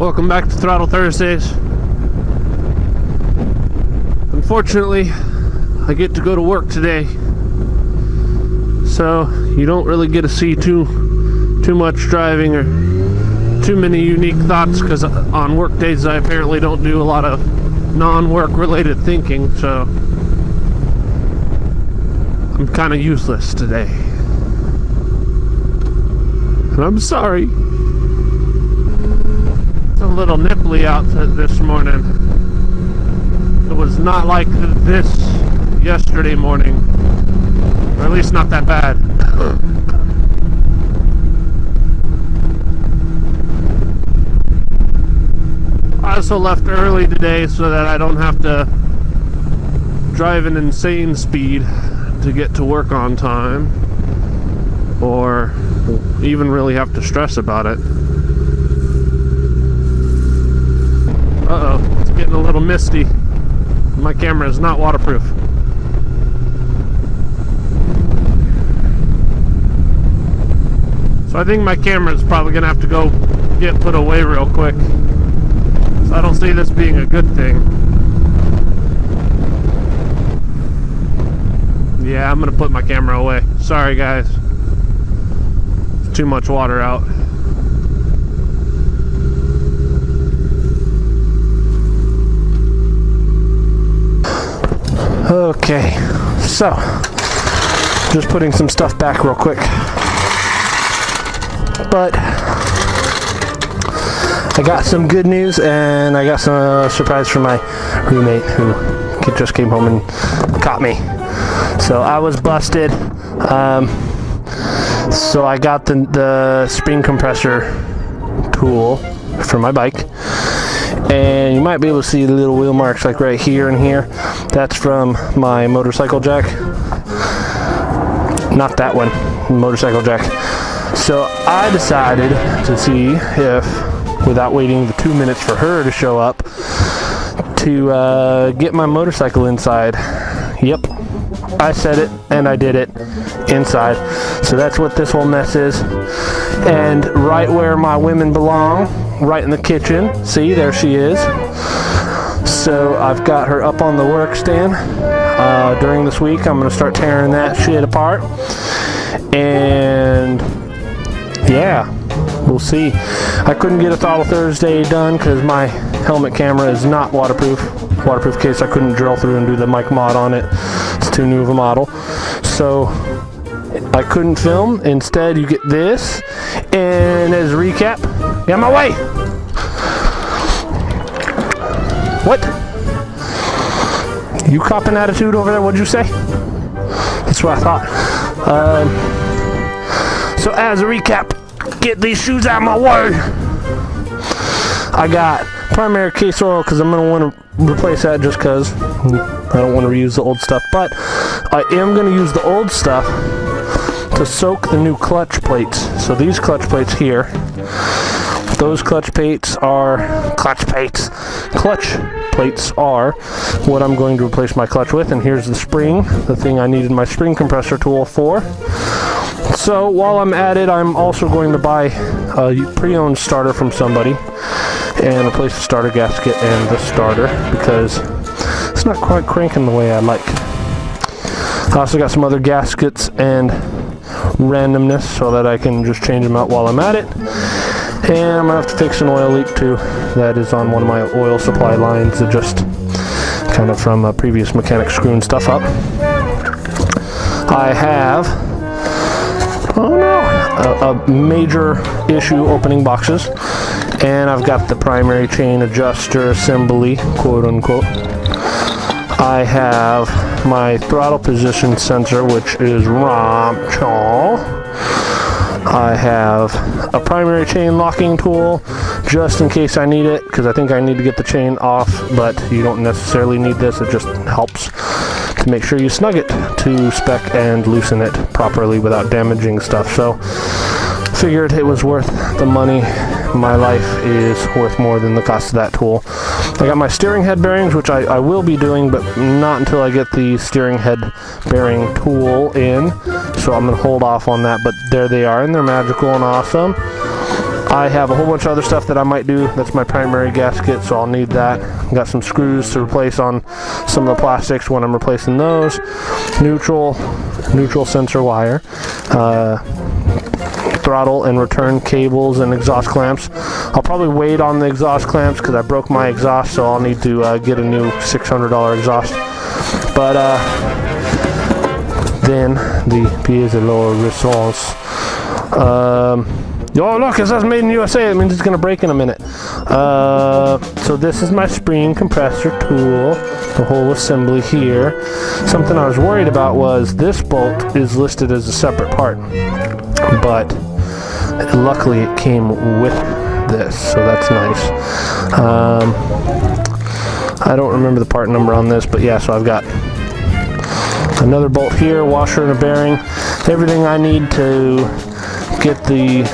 Welcome back to Throttle Thursdays. Unfortunately, I get to go to work today, so you don't really get to see too much driving or too many unique thoughts, because on work days I apparently don't do a lot of non-work related thinking, so I'm kind of useless today. And I'm sorry. It's a little nipply out this morning. It was not like this yesterday morning, or at least not that bad. I also left early today so that I don't have to drive an insane speed to get to work on time, or even really have to stress about it. Uh-oh, it's getting a little misty. My camera is not waterproof. So I think my camera is probably gonna have to go get put away real quick. So I don't see this being a good thing. Yeah, I'm gonna put my camera away. Sorry guys. There's too much water out. Okay, so just putting some stuff back real quick. But I got some good news, and I got some surprise from my roommate who just came home and caught me. So I was busted. So I got the spring compressor tool for my bike. And you might be able to see the little wheel marks like right here and here. That's from my motorcycle jack. Not that one, motorcycle jack. So I decided to see if, without waiting the 2 minutes for her to show up, to get my motorcycle inside. Yep, I said it and I did it, inside. So that's what this whole mess is. And right where my women belong, right in the kitchen. See, there she is. So I've got her up on the work stand. During this week, I'm going to start tearing that shit apart. And yeah, we'll see. I couldn't get a Throttle Thursday done because my helmet camera is not waterproof. Waterproof case, I couldn't drill through and do the mic mod on it. It's too new of a model. So I couldn't film. Instead, you get this. And as a recap, get out of my way! What? You copping attitude over there? What'd you say? That's what I thought. So as a recap, get these shoes out of my way! I got primary case oil because I'm going to want to replace that just because I don't want to reuse the old stuff. But I am going to use the old stuff to soak the new clutch plates. So these clutch plates here, those clutch plates are what I'm going to replace my clutch with. And here's the spring, the thing I needed my spring compressor tool for. So while I'm at it, I'm also going to buy a pre-owned starter from somebody and replace the starter gasket and the starter because it's not quite cranking the way I like. I also got some other gaskets and randomness so that I can just change them out while I'm at it. And I'm going to have to fix an oil leak too. That is on one of my oil supply lines that just kind of from a previous mechanic screwing stuff up. I have a major issue opening boxes. And I've got the primary chain adjuster assembly, quote unquote. I have my throttle position sensor, which is ROM-chaw. I have a primary chain locking tool, just in case I need it, because I think I need to get the chain off, but you don't necessarily need this. It just helps to make sure you snug it to spec and loosen it properly without damaging stuff. So figured it was worth the money. My life is worth more than the cost of that tool. I got my steering head bearings, which I will be doing, but not until I get the steering head bearing tool in. So I'm going to hold off on that, but there they are, and they're magical and awesome. I have a whole bunch of other stuff that I might do. That's my primary gasket, so I'll need that. Got some screws to replace on some of the plastics when I'm replacing those. Neutral sensor wire. Throttle and return cables and exhaust clamps. I'll probably wait on the exhaust clamps because I broke my exhaust, so I'll need to get a new $600 exhaust. But then the pièce de la resistance. Oh look, it says made in USA. It means it's gonna break in a minute. So this is my spring compressor tool, the whole assembly here. Something I was worried about was this bolt is listed as a separate part, but luckily it came with this, so that's nice. I don't remember the part number on this, but yeah, so I've got another bolt here, washer and a bearing, everything I need to get the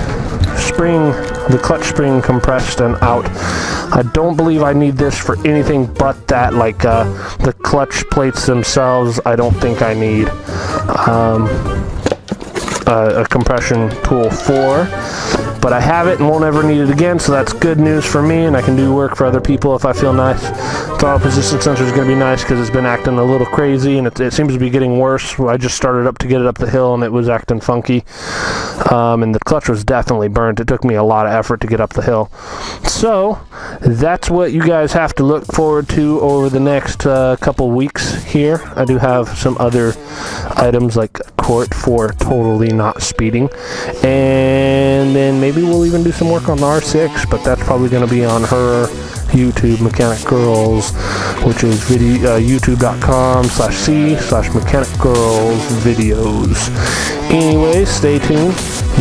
clutch spring compressed and out. I don't believe I need this for anything but that, like the clutch plates themselves. I don't think I need a compression tool for, but I have it and won't ever need it again, so that's good news for me, and I can do work for other people if I feel nice. Throttle position sensor is going to be nice because it's been acting a little crazy, and it seems to be getting worse. I just started up to get it up the hill and it was acting funky, and the clutch was definitely burnt. It took me a lot of effort to get up the hill. So that's what you guys have to look forward to over the next couple weeks here. I do have some other items like court for totally not speeding, and then maybe we'll even do some work on the R6, but that's probably going to be on her YouTube, Mechanic Girls, which is youtube.com/c/Mechanic Girls videos. Anyways, stay tuned,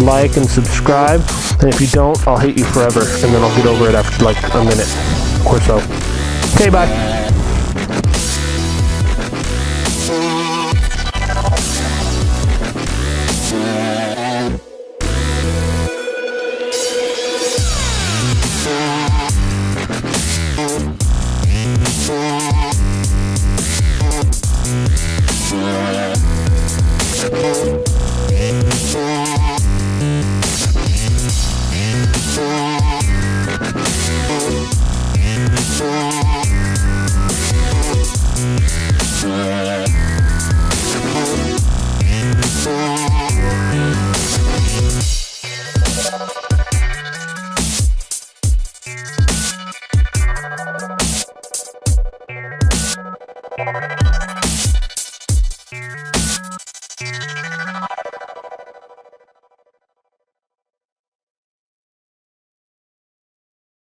like and subscribe, and if you don't, I'll hate you forever, and then I'll get over it after like a minute or so. Okay, bye.